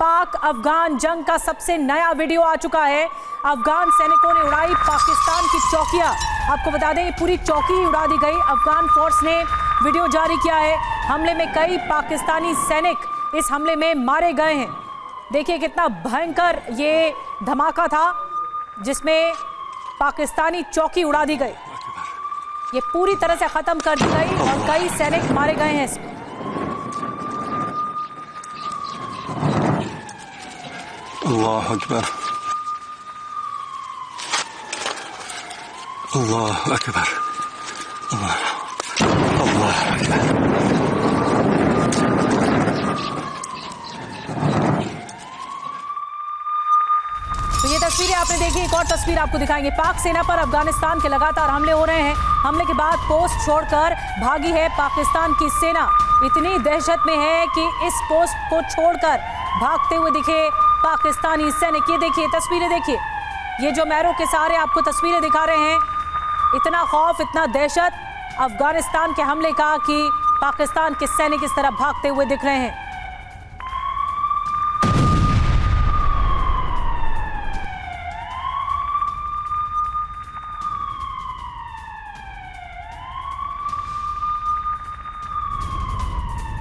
पाक अफगान जंग का सबसे नया वीडियो आ चुका है। अफगान सैनिकों ने उड़ाई पाकिस्तान की चौकियां। आपको बता दें पूरी चौकी ही उड़ा दी गई। अफगान फोर्स ने वीडियो जारी किया है। हमले में कई पाकिस्तानी सैनिक इस हमले में मारे गए हैं। देखिए कितना भयंकर ये धमाका था जिसमें पाकिस्तानी चौकी उड़ा दी गई। ये पूरी तरह से खत्म कर दी गई और कई सैनिक मारे गए हैं इसमें। अल्लाह अकबर, अल्लाह अकबर, अल्लाह अकबर। तो ये तस्वीरें आपने देखी। एक और तस्वीर आपको दिखाएंगे। पाक सेना पर अफगानिस्तान के लगातार हमले हो रहे हैं। हमले के बाद पोस्ट छोड़कर भागी है पाकिस्तान की सेना। इतनी दहशत में है कि इस पोस्ट को छोड़कर भागते हुए दिखे पाकिस्तानी सैनिक। ये देखिए तस्वीरें, देखिए ये जो मैरों के सहारे आपको तस्वीरें दिखा रहे हैं। इतना खौफ, इतना दहशत अफगानिस्तान के हमले का कि पाकिस्तान के सैनिक इस तरह भागते हुए दिख रहे हैं।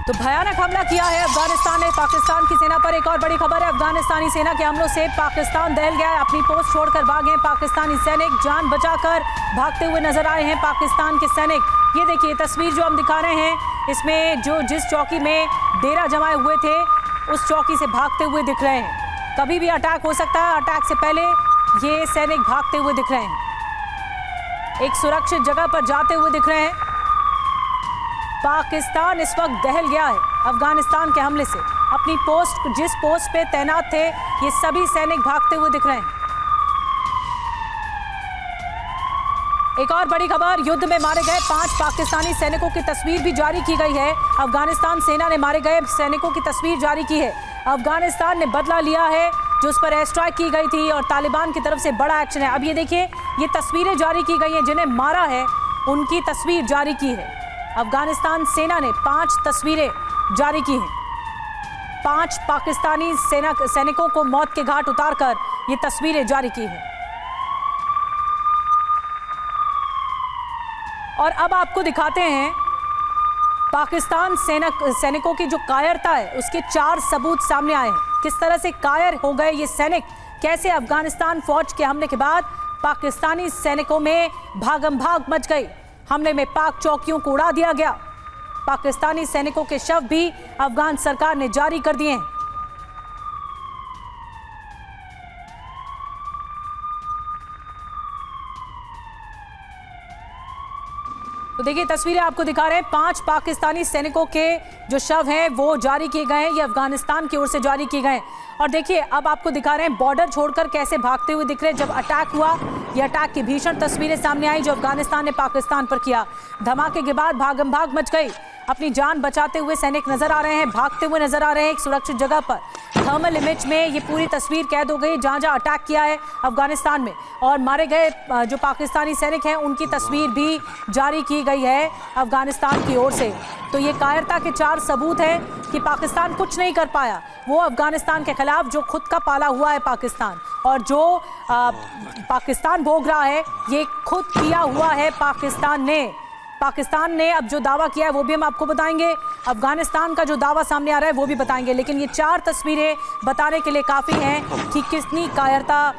तो भयानक हमला किया है अफगानिस्तान ने पाकिस्तान की सेना पर। एक और बड़ी खबर है, अफगानिस्तानी सेना के हमलों से पाकिस्तान दहल गया है। अपनी पोस्ट छोड़कर भागे पाकिस्तानी सैनिक। जान बचाकर भागते हुए नजर आए हैं पाकिस्तान के सैनिक। ये देखिए तस्वीर जो हम दिखा रहे हैं, इसमें जो जिस चौकी में डेरा जमाए हुए थे उस चौकी से भागते हुए दिख रहे हैं। कभी भी अटैक हो सकता है, अटैक से पहले ये सैनिक भागते हुए दिख रहे हैं। एक सुरक्षित जगह पर जाते हुए दिख रहे हैं। पाकिस्तान इस वक्त दहल गया है अफगानिस्तान के हमले से। अपनी पोस्ट, जिस पोस्ट पे तैनात थे, ये सभी सैनिक भागते हुए दिख रहे हैं। एक और बड़ी खबर, युद्ध में मारे गए 5 पाकिस्तानी सैनिकों की तस्वीर भी जारी की गई है। अफगानिस्तान सेना ने मारे गए सैनिकों की तस्वीर जारी की है। अफगानिस्तान ने बदला लिया है जो उस पर एयर स्ट्राइक की गई थी और तालिबान की तरफ से बड़ा एक्शन है। अब ये देखिए ये तस्वीरें जारी की गई हैं, जिन्हें मारा है उनकी तस्वीर जारी की है। अफगानिस्तान सेना ने 5 तस्वीरें जारी की हैं। 5 पाकिस्तानी सैनिकों को मौत के घाट उतारकर ये तस्वीरें जारी की हैं। और अब आपको दिखाते हैं पाकिस्तान सैनिकों की जो कायरता है उसके 4 सबूत सामने आए हैं। किस तरह से कायर हो गए ये सैनिक, कैसे अफगानिस्तान फौज के हमले के बाद पाकिस्तानी सैनिकों में भागम भाग मच गई। हमले में पाक चौकियों को उड़ा दिया गया। पाकिस्तानी सैनिकों के शव भी अफगान सरकार ने जारी कर दिए हैं। तो देखिए तस्वीरें आपको दिखा रहे हैं। 5 पाकिस्तानी सैनिकों के जो शव हैं वो जारी किए गए हैं। ये अफगानिस्तान की ओर से जारी किए गए हैं। और देखिए अब आपको दिखा रहे हैं बॉर्डर छोड़कर कैसे भागते हुए दिख रहे हैं। जब अटैक हुआ, ये अटैक की भीषण तस्वीरें सामने आई जो अफगानिस्तान ने पाकिस्तान पर किया। धमाके के बाद भागम भाग मच गई। अपनी जान बचाते हुए सैनिक नजर आ रहे हैं, भागते हुए नजर आ रहे हैं एक सुरक्षित जगह पर। थर्मल इमेज में ये पूरी तस्वीर कैद हो गई जहां जहां अटैक किया है अफगानिस्तान में। और मारे गए जो पाकिस्तानी सैनिक हैं उनकी तस्वीर भी जारी की गई है अफगानिस्तान की ओर से। तो ये कायरता के 4 सबूत हैं कि पाकिस्तान कुछ नहीं कर पाया। वो अफगानिस्तान के खिलाफ जो खुद का पाला हुआ है पाकिस्तान, और जो पाकिस्तान भोग रहा है ये खुद किया हुआ है पाकिस्तान ने अब जो दावा किया है वो भी हम आपको बताएंगे। अफगानिस्तान का जो दावा सामने आ रहा है वो भी बताएंगे। लेकिन ये 4 तस्वीरें बताने के लिए काफ़ी हैं कि कितनी कायरता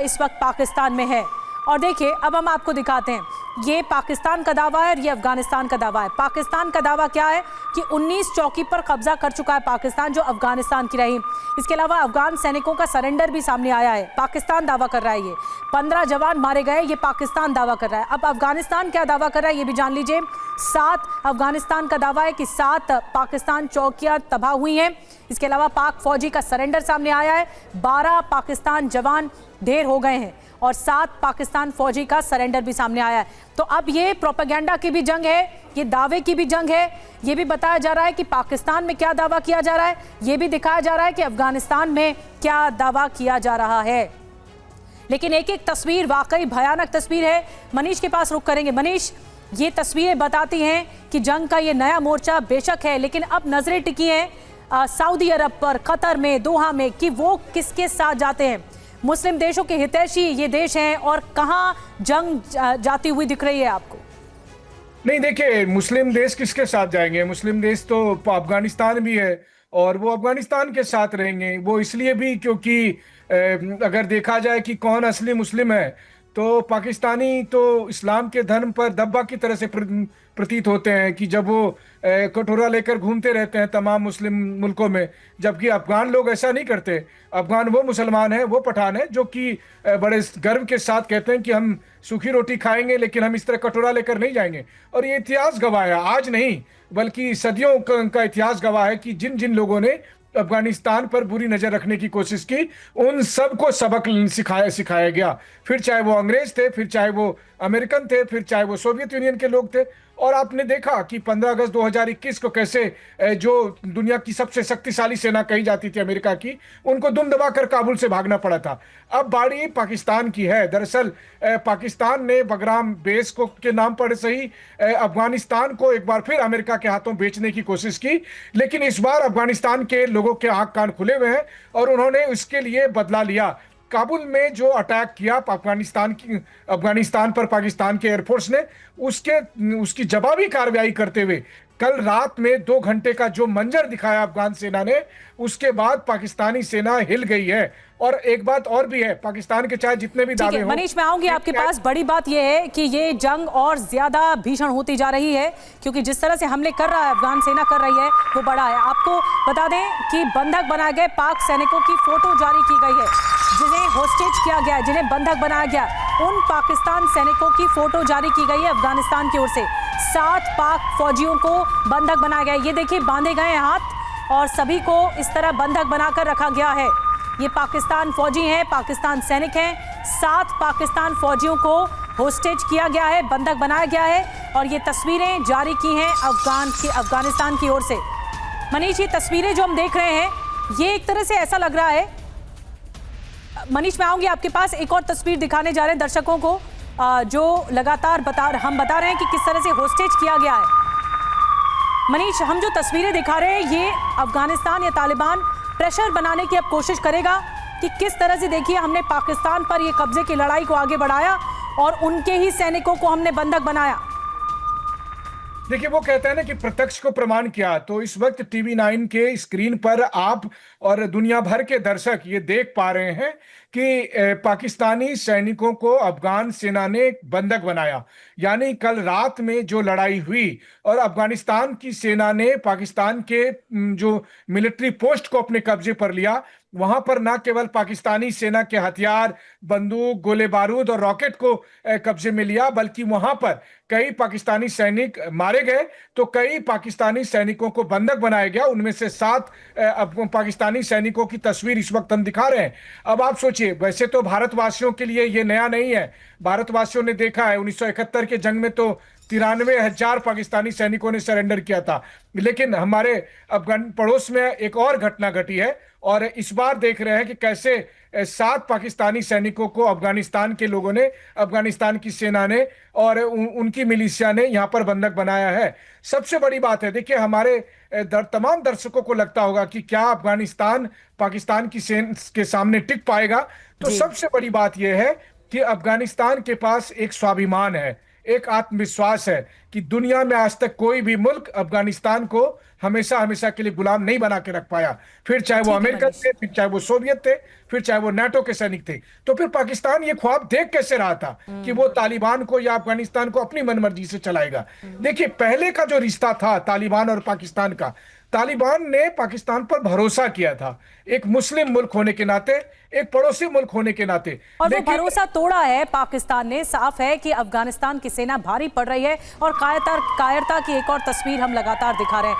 इस वक्त पाकिस्तान में है। और देखिए अब हम आपको दिखाते हैं, ये पाकिस्तान का दावा है और ये अफगानिस्तान का दावा है। पाकिस्तान का दावा क्या है कि 19 चौकी पर कब्जा कर चुका है पाकिस्तान, जो अफगानिस्तान की रही। इसके अलावा अफगान सैनिकों का सरेंडर भी सामने आया है। पाकिस्तान दावा कर रहा है ये 15 जवान मारे गए, ये पाकिस्तान दावा कर रहा है। अब अफगानिस्तान क्या दावा कर रहा है ये भी जान लीजिए। 7 अफगानिस्तान का दावा है कि 7 पाकिस्तान चौकियां तबाह हुई हैं। इसके अलावा पाक फौजी का सरेंडर सामने आया है। 12 पाकिस्तान जवान ढेर हो गए हैं और 7 पाकिस्तान फौजी का सरेंडर भी सामने आया है। तो अब ये प्रोपेगेंडा की भी जंग है, ये दावे की भी जंग है। ये भी बताया जा रहा है कि पाकिस्तान में क्या दावा किया जा रहा है, ये भी दिखाया जा रहा है कि अफगानिस्तान में क्या दावा किया जा रहा है। लेकिन एक एक तस्वीर वाकई भयानक तस्वीर है। मनीष के पास रुख करेंगे। मनीष, ये तस्वीरें बताती हैं कि जंग का ये नया मोर्चा बेशक है, लेकिन अब नजरें टिकी हैं सऊदी अरब पर, कतर में, दोहा में, कि वो किसके साथ जाते हैं? मुस्लिम देशों के हितैषी ये देश हैं और कहाँ जंग जाती हुई दिख रही है आपको? नहीं, देखिए, मुस्लिम देश किसके साथ जाएंगे? मुस्लिम देश तो अफगानिस्तान भी है और वो अफगानिस्तान के साथ रहेंगे। वो इसलिए भी क्योंकि अगर देखा जाए कि कौन असली मुस्लिम है तो पाकिस्तानी तो इस्लाम के धर्म पर दब्बा की तरह से प्रतीत होते हैं कि जब वो कटोरा लेकर घूमते रहते हैं तमाम मुस्लिम मुल्कों में, जबकि अफगान लोग ऐसा नहीं करते। अफगान वो मुसलमान हैं, वो पठान हैं जो कि बड़े गर्व के साथ कहते हैं कि हम सूखी रोटी खाएंगे लेकिन हम इस तरह कटोरा लेकर नहीं जाएंगे। और ये इतिहास गवाह है, आज नहीं बल्कि सदियों का इतिहास गवाह है कि जिन जिन लोगों ने अफगानिस्तान पर बुरी नजर रखने की कोशिश की उन सबको सबक सिखाया गया। फिर चाहे वो अंग्रेज थे, फिर चाहे वो अमेरिकन थे, फिर चाहे वो सोवियत यूनियन के लोग थे। और आपने देखा कि 15 अगस्त 2021 को कैसे जो दुनिया की सबसे शक्तिशाली सेना कही जाती थी अमेरिका की, उनको दुम दबाकर काबुल से भागना पड़ा था। अब बारी पाकिस्तान की है। दरअसल पाकिस्तान ने बगराम बेस को के नाम पर सही अफगानिस्तान को एक बार फिर अमेरिका के हाथों बेचने की कोशिश की, लेकिन इस बार अफगानिस्तान के लोगों के आंख कान खुले हुए हैं और उन्होंने इसके लिए बदला लिया। काबुल में जो अटैक किया अफगानिस्तान पर पाकिस्तान के एयरफोर्स ने, उसकी जवाबी कार्रवाई करते हुए कल रात में 2 घंटे का जो मंजर दिखाया अफगान सेना ने, उसके बाद पाकिस्तानी सेना हिल गई है। और एक बात और भी है, पाकिस्तान के चाहे जितने भी दावे हों, मनीष, मैं आऊंगी आपके पास। बड़ी बात यह है कि ये जंग और ज्यादा भीषण होती जा रही है क्योंकि जिस तरह से हमले कर रहा है अफगान सेना कर रही है वो बड़ा है। आपको बता दें कि बंधक बनाए गए पाक सैनिकों की फोटो जारी की गई है, जिन्हें होस्टेज किया गया, जिन्हें बंधक बनाया गया, उन पाकिस्तान सैनिकों की फोटो जारी की गई है अफगानिस्तान की ओर से। 7 पाक फौजियों को बंधक बनाया गया। ये देखिए, बांधे गए हाथ और सभी को इस तरह बंधक बनाकर रखा गया है। ये पाकिस्तान फौजी हैं, पाकिस्तान सैनिक हैं। 7 पाकिस्तान फौजियों को होस्टेज किया गया है, बंधक बनाया गया है और ये तस्वीरें जारी की हैं अफगानिस्तान की ओर से। मनीष, ये तस्वीरें जो हम देख रहे हैं, ये एक तरह से ऐसा लग रहा है। मनीष, मैं आऊंगी आपके पास। एक और तस्वीर दिखाने जा रहे हैं दर्शकों को जो लगातार हम बता रहे हैं कि किस तरह से होस्टेज किया गया है। मनीष, हम जो तस्वीरें दिखा रहे हैं, ये अफगानिस्तान या तालिबान प्रेशर बनाने की अब कोशिश करेगा कि किस तरह से, देखिए, हमने पाकिस्तान पर ये कब्जे की लड़ाई को आगे बढ़ाया और उनके ही सैनिकों को हमने बंधक बनाया। देखिए, वो कहते हैं ना कि प्रत्यक्ष को प्रमाण किया। तो इस वक्त टीवी 9 के स्क्रीन पर आप और दुनिया भर के दर्शक ये देख पा रहे हैं कि पाकिस्तानी सैनिकों को अफगान सेना ने बंधक बनाया। यानी कल रात में जो लड़ाई हुई और अफगानिस्तान की सेना ने पाकिस्तान के जो मिलिट्री पोस्ट को अपने कब्जे पर लिया, वहां पर न केवल पाकिस्तानी सेना के हथियार, बंदूक, गोले बारूद और रॉकेट को कब्जे में लिया, बल्कि वहां पर कई पाकिस्तानी सैनिक मारे गए तो कई पाकिस्तानी सैनिकों को बंधक बनाया गया। उनमें से 7 पाकिस्तानी सैनिकों की तस्वीर इस वक्त हम दिखा रहे हैं। अब आप सोचिए, वैसे तो भारतवासियों के लिए ये नया नहीं है। भारतवासियों ने देखा है 1971 के जंग में तो 93,000 पाकिस्तानी सैनिकों ने सरेंडर किया था। लेकिन हमारे अफगान पड़ोस में एक और घटना घटी है और इस बार देख रहे हैं कि कैसे 7 पाकिस्तानी सैनिकों को अफगानिस्तान के लोगों ने, अफगानिस्तान की सेना ने और उनकी मिलिशिया ने यहां पर बंधक बनाया है। सबसे बड़ी बात है, देखिए, हमारे तमाम दर्शकों को लगता होगा कि क्या अफगानिस्तान पाकिस्तान की सेना के सामने टिक पाएगा? तो सबसे बड़ी बात यह है कि अफगानिस्तान के पास एक स्वाभिमान है, एक आत्मविश्वास है कि दुनिया में आज तक कोई भी मुल्क अफगानिस्तान को हमेशा हमेशा के लिए गुलाम नहीं बना के रख पाया। फिर चाहे वो अमेरिका थे, फिर चाहे वो सोवियत थे, फिर चाहे वो नाटो के सैनिक थे। तो फिर पाकिस्तान ये ख्वाब देख कैसे रहा था कि वो तालिबान को या अफगानिस्तान को अपनी मनमर्जी से चलाएगा? देखिए, पहले का जो रिश्ता था तालिबान और पाकिस्तान का, तालिबान ने पाकिस्तान पर भरोसा किया था, एक मुस्लिम मुल्क होने के नाते, एक पड़ोसी मुल्क होने के नाते। और वो भरोसा तोड़ा है पाकिस्तान ने। साफ है कि अफगानिस्तान की सेना भारी पड़ रही है और कायरता की एक और तस्वीर हम लगातार दिखा रहे हैं।